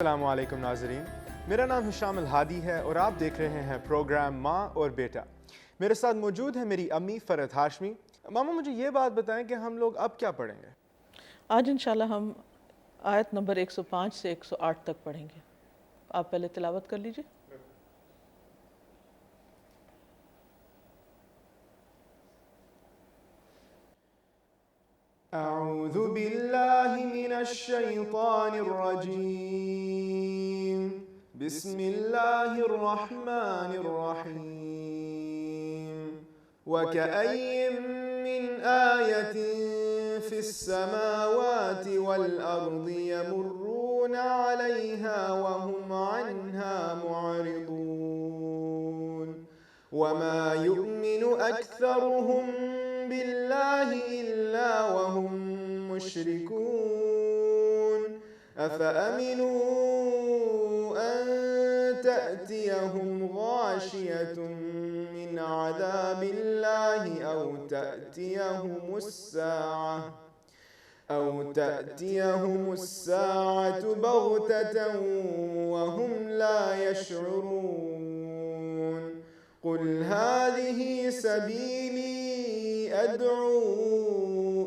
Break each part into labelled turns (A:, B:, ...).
A: السلام علیکم ناظرین، میرا نام ہشام الہادی ہے اور آپ دیکھ رہے ہیں پروگرام ماں اور بیٹا۔ میرے ساتھ موجود ہے میری امی فرحت ہاشمی۔ ماما مجھے یہ بات بتائیں کہ ہم لوگ اب کیا پڑھیں گے؟
B: آج انشاءاللہ ہم آیت نمبر 105 سے 108 تک پڑھیں گے۔ آپ پہلے تلاوت کر لیجئے۔
A: اعوذ باللہ من الشیطان الرجیم، بسم اللہ الرحمن الرحیم۔ وَكَأَيٍّ مِّنْ آيَةٍ فِي السَّمَاوَاتِ وَالْأَرْضِ يَمُرُّونَ عَلَيْهَا وَهُمْ عَنْهَا مُعْرِضُونَ وَمَا يُؤْمِنُ أَكْثَرُهُم بِاللَّهِ إِلَّا وَهُم مُّشْرِكُونَ أَفَأَمِنُوا أَن تَأْتِيَهُمْ غَاشِيَةٌ مِّنْ عَذَابِ اللَّهِ أَوْ تَأْتِيَهُمُ السَّاعَةُ بَغْتَةً وَهُمْ لَا يَشْعُرُونَ قُلْ هَٰذِهِ سَبِيلِي أَدْعُو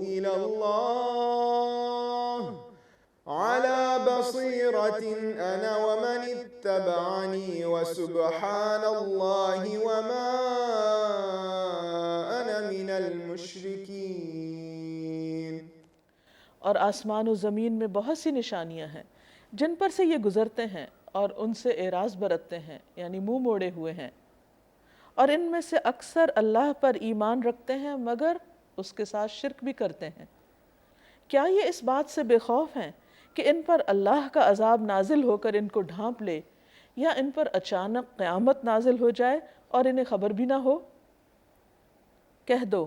A: إِلَى اللَّهِ عَلَىٰ بَصِيرَةٍ أَنَا وَمَنِ اتَّبَعَنِي وَسُبْحَانَ اللَّهِ وَمَا أَنَا مِنَ الْمُشْرِكِينَ۔
B: اور آسمان و زمین میں بہت سی نشانیاں ہیں جن پر سے یہ گزرتے ہیں اور ان سے اعراض برتتے ہیں، یعنی منہ موڑے ہوئے ہیں، اور ان میں سے اکثر اللہ پر ایمان رکھتے ہیں مگر اس کے ساتھ شرک بھی کرتے ہیں۔ کیا یہ اس بات سے بے خوف ہیں کہ ان پر اللہ کا عذاب نازل ہو کر ان کو ڈھانپ لے، یا ان پر اچانک قیامت نازل ہو جائے اور انہیں خبر بھی نہ ہو؟ کہہ دو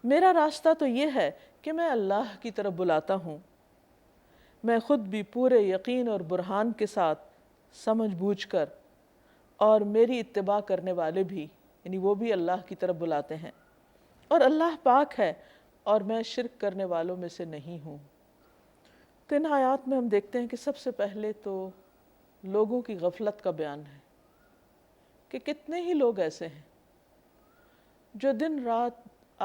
B: میرا راستہ تو یہ ہے کہ میں اللہ کی طرف بلاتا ہوں، میں خود بھی پورے یقین اور برہان کے ساتھ سمجھ بوجھ کر، اور میری اتباع کرنے والے بھی، یعنی وہ بھی اللہ کی طرف بلاتے ہیں، اور اللہ پاک ہے اور میں شرک کرنے والوں میں سے نہیں ہوں۔ تو ان آیات میں ہم دیکھتے ہیں کہ سب سے پہلے تو لوگوں کی غفلت کا بیان ہے کہ کتنے ہی لوگ ایسے ہیں جو دن رات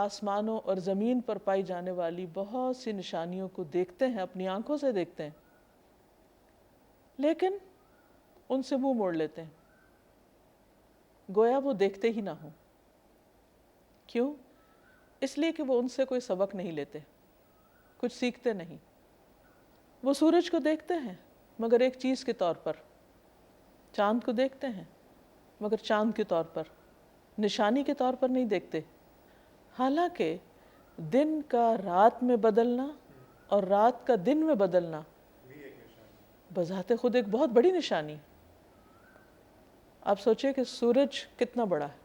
B: آسمانوں اور زمین پر پائی جانے والی بہت سی نشانیوں کو دیکھتے ہیں، اپنی آنکھوں سے دیکھتے ہیں، لیکن ان سے منہ موڑ لیتے ہیں، گویا وہ دیکھتے ہی نہ ہوں۔ کیوں؟ اس لیے کہ وہ ان سے کوئی سبق نہیں لیتے، کچھ سیکھتے نہیں۔ وہ سورج کو دیکھتے ہیں مگر ایک چیز کے طور پر، چاند کو دیکھتے ہیں مگر چاند کے طور پر، نشانی کے طور پر نہیں دیکھتے، حالانکہ دن کا رات میں بدلنا اور رات کا دن میں بدلنا بذات خود ایک بہت بڑی نشانی۔ آپ سوچیں کہ سورج کتنا بڑا ہے،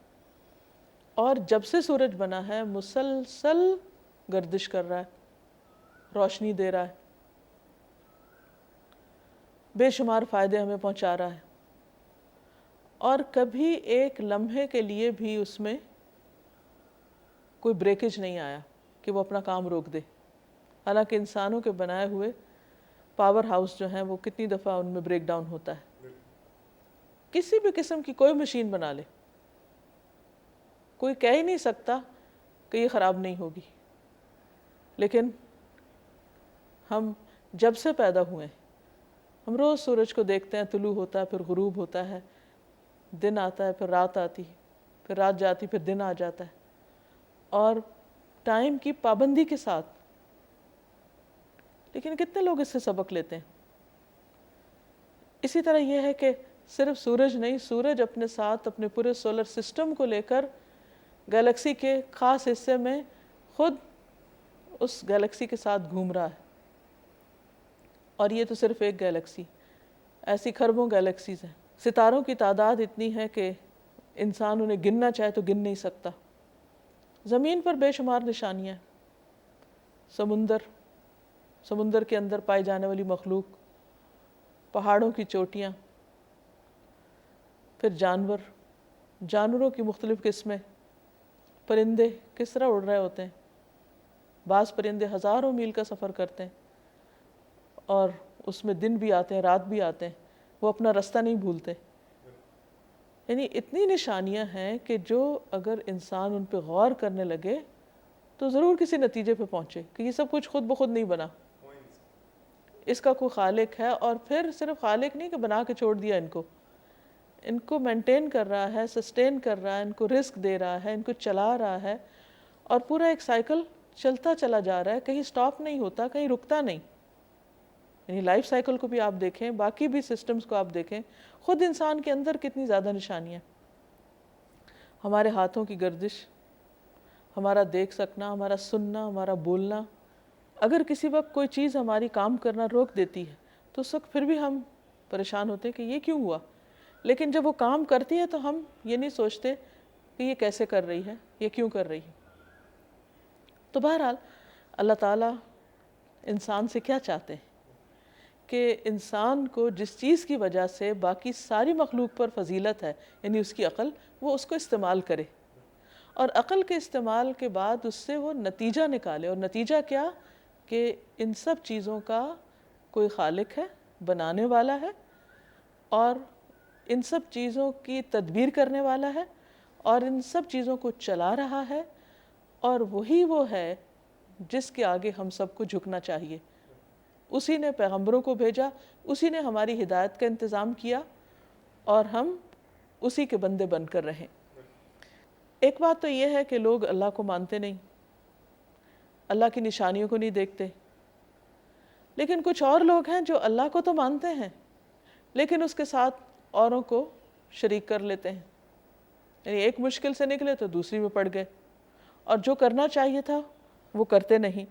B: اور جب سے سورج بنا ہے مسلسل گردش کر رہا ہے، روشنی دے رہا ہے، بے شمار فائدے ہمیں پہنچا رہا ہے، اور کبھی ایک لمحے کے لیے بھی اس میں کوئی بریکیج نہیں آیا کہ وہ اپنا کام روک دے۔ حالانکہ انسانوں کے بنائے ہوئے پاور ہاؤس جو ہیں وہ کتنی دفعہ ان میں بریک ڈاؤن ہوتا ہے۔ کسی بھی قسم کی کوئی مشین بنا لے، کوئی کہہ ہی نہیں سکتا کہ یہ خراب نہیں ہوگی، لیکن ہم جب سے پیدا ہوئے ہم روز سورج کو دیکھتے ہیں، طلوع ہوتا ہے پھر غروب ہوتا ہے، دن آتا ہے پھر رات آتی، پھر رات جاتی پھر دن آ جاتا ہے، اور ٹائم کی پابندی کے ساتھ، لیکن کتنے لوگ اس سے سبق لیتے ہیں؟ اسی طرح یہ ہے کہ صرف سورج نہیں، سورج اپنے ساتھ اپنے پورے سولر سسٹم کو لے کر گیلیکسی کے خاص حصے میں خود اس گیلیکسی کے ساتھ گھوم رہا ہے، اور یہ تو صرف ایک گیلیکسی، ایسی کھربوں گیلیکسیز ہیں۔ ستاروں کی تعداد اتنی ہے کہ انسان انہیں گننا چاہے تو گن نہیں سکتا۔ زمین پر بے شمار نشانیاں ہیں، سمندر کے اندر پائی جانے والی مخلوق، پہاڑوں کی چوٹیاں، پھر جانوروں کی مختلف قسمیں، پرندے کس طرح اڑ رہے ہوتے ہیں، بعض پرندے ہزاروں میل کا سفر کرتے ہیں، اور اس میں دن بھی آتے ہیں رات بھی آتے ہیں، وہ اپنا راستہ نہیں بھولتے. یعنی اتنی نشانیاں ہیں کہ جو اگر انسان ان پہ غور کرنے لگے تو ضرور کسی نتیجے پہ پہنچے کہ یہ سب کچھ خود بخود نہیں بنا, اس کا کوئی خالق ہے. اور پھر صرف خالق نہیں کہ بنا کے چھوڑ دیا ان کو مینٹین کر رہا ہے, سسٹین کر رہا ہے, ان کو رزق دے رہا ہے, ان کو چلا رہا ہے, اور پورا ایک سائیکل چلتا چلا جا رہا ہے, کہیں سٹاپ نہیں ہوتا, کہیں رکتا نہیں. یعنی لائف سائیکل کو بھی آپ دیکھیں, باقی بھی سسٹمز کو آپ دیکھیں, خود انسان کے اندر کتنی زیادہ نشانیاں. ہمارے ہاتھوں کی گردش, ہمارا دیکھ سکنا, ہمارا سننا, ہمارا بولنا. اگر کسی وقت کوئی چیز ہماری کام کرنا روک دیتی ہے تو اس وقت پھر بھی ہم پریشان ہوتے ہیں کہ یہ کیوں ہوا, لیکن جب وہ کام کرتی ہے تو ہم یہ نہیں سوچتے کہ یہ کیسے کر رہی ہے, یہ کیوں کر رہی ہے. تو بہرحال اللہ تعالیٰ انسان سے کیا چاہتے ہیں کہ انسان کو جس چیز کی وجہ سے باقی ساری مخلوق پر فضیلت ہے, یعنی اس کی عقل, وہ اس کو استعمال کرے, اور عقل کے استعمال کے بعد اس سے وہ نتیجہ نکالے. اور نتیجہ کیا کہ ان سب چیزوں کا کوئی خالق ہے, بنانے والا ہے, اور ان سب چیزوں کی تدبیر کرنے والا ہے, اور ان سب چیزوں کو چلا رہا ہے, اور وہی وہ ہے جس کے آگے ہم سب کو جھکنا چاہیے. اسی نے پیغمبروں کو بھیجا, اسی نے ہماری ہدایت کا انتظام کیا, اور ہم اسی کے بندے بن کر رہیں. ایک بات تو یہ ہے کہ لوگ اللہ کو مانتے نہیں, اللہ کی نشانیوں کو نہیں دیکھتے, لیکن کچھ اور لوگ ہیں جو اللہ کو تو مانتے ہیں لیکن اس کے ساتھ اوروں کو شریک کر لیتے ہیں. یعنی ایک مشکل سے نکلے تو دوسری میں پڑ گئے, اور جو کرنا چاہیے تھا وہ کرتے نہیں.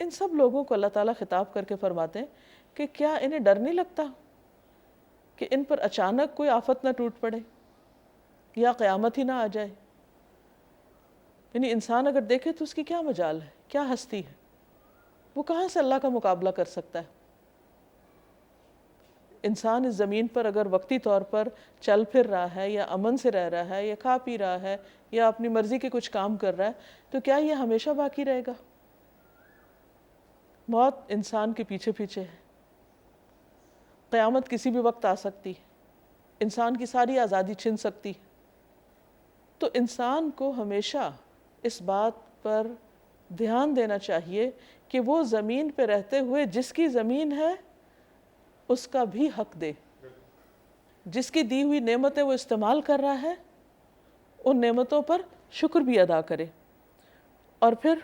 B: ان سب لوگوں کو اللہ تعالیٰ خطاب کر کے فرماتے ہیں کہ کیا انہیں ڈر نہیں لگتا کہ ان پر اچانک کوئی آفت نہ ٹوٹ پڑے یا قیامت ہی نہ آ جائے. یعنی انسان اگر دیکھے تو اس کی کیا مجال ہے, کیا ہستی ہے, وہ کہاں سے اللہ کا مقابلہ کر سکتا ہے. انسان اس زمین پر اگر وقتی طور پر چل پھر رہا ہے, یا امن سے رہ رہا ہے, یا کھا پی رہا ہے, یا اپنی مرضی کے کچھ کام کر رہا ہے, تو کیا یہ ہمیشہ باقی رہے گا؟ موت انسان کے پیچھے پیچھے ہے, قیامت کسی بھی وقت آ سکتی ہے, انسان کی ساری آزادی چھن سکتی ہے. تو انسان کو ہمیشہ اس بات پر دھیان دینا چاہیے کہ وہ زمین پہ رہتے ہوئے جس کی زمین ہے اس کا بھی حق دے. جس کی دی ہوئی نعمتیں وہ استعمال کر رہا ہے, ان نعمتوں پر شکر بھی ادا کرے. اور پھر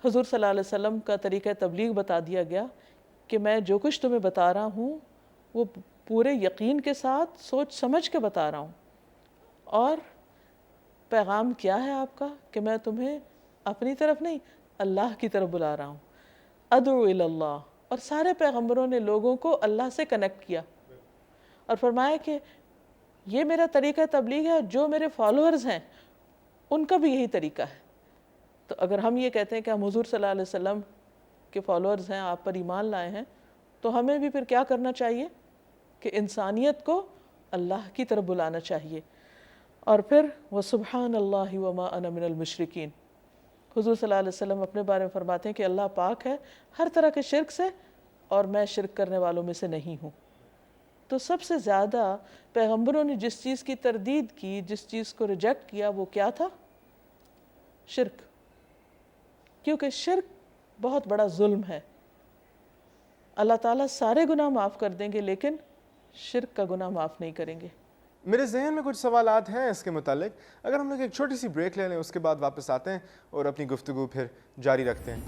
B: حضور صلی اللہ علیہ وسلم کا طریقہ تبلیغ بتا دیا گیا کہ میں جو کچھ تمہیں بتا رہا ہوں وہ پورے یقین کے ساتھ سوچ سمجھ کے بتا رہا ہوں. اور پیغام کیا ہے آپ کا کہ میں تمہیں اپنی طرف نہیں, اللہ کی طرف بلا رہا ہوں. ادعو الی اللہ. اور سارے پیغمبروں نے لوگوں کو اللہ سے کنیکٹ کیا اور فرمایا کہ یہ میرا طریقہ تبلیغ ہے, جو میرے فالوورز ہیں ان کا بھی یہی طریقہ ہے. تو اگر ہم یہ کہتے ہیں کہ ہم حضور صلی اللہ علیہ وسلم کے فالوورز ہیں, آپ پر ایمان لائے ہیں, تو ہمیں بھی پھر کیا کرنا چاہیے کہ انسانیت کو اللہ کی طرف بلانا چاہیے. اور پھر وَسُبْحَانَ اللَّهِ وَمَا أَنَا مِنَ الْمُشْرِكِينَ. حضور صلی اللہ علیہ وسلم اپنے بارے میں فرماتے ہیں کہ اللہ پاک ہے ہر طرح کے شرک سے, اور میں شرک کرنے والوں میں سے نہیں ہوں. تو سب سے زیادہ پیغمبروں نے جس چیز کی تردید کی, جس چیز کو ریجیکٹ کیا, وہ کیا تھا؟ شرک. کیونکہ شرک بہت بڑا ظلم ہے. اللہ تعالیٰ سارے گناہ معاف کر دیں گے لیکن شرک کا گناہ معاف نہیں کریں گے.
A: میرے ذہن میں کچھ سوالات ہیں اس کے متعلق. اگر ہم لوگ ایک چھوٹی سی بریک لے لیں, اس کے بعد واپس آتے ہیں اور اپنی گفتگو پھر جاری رکھتے ہیں.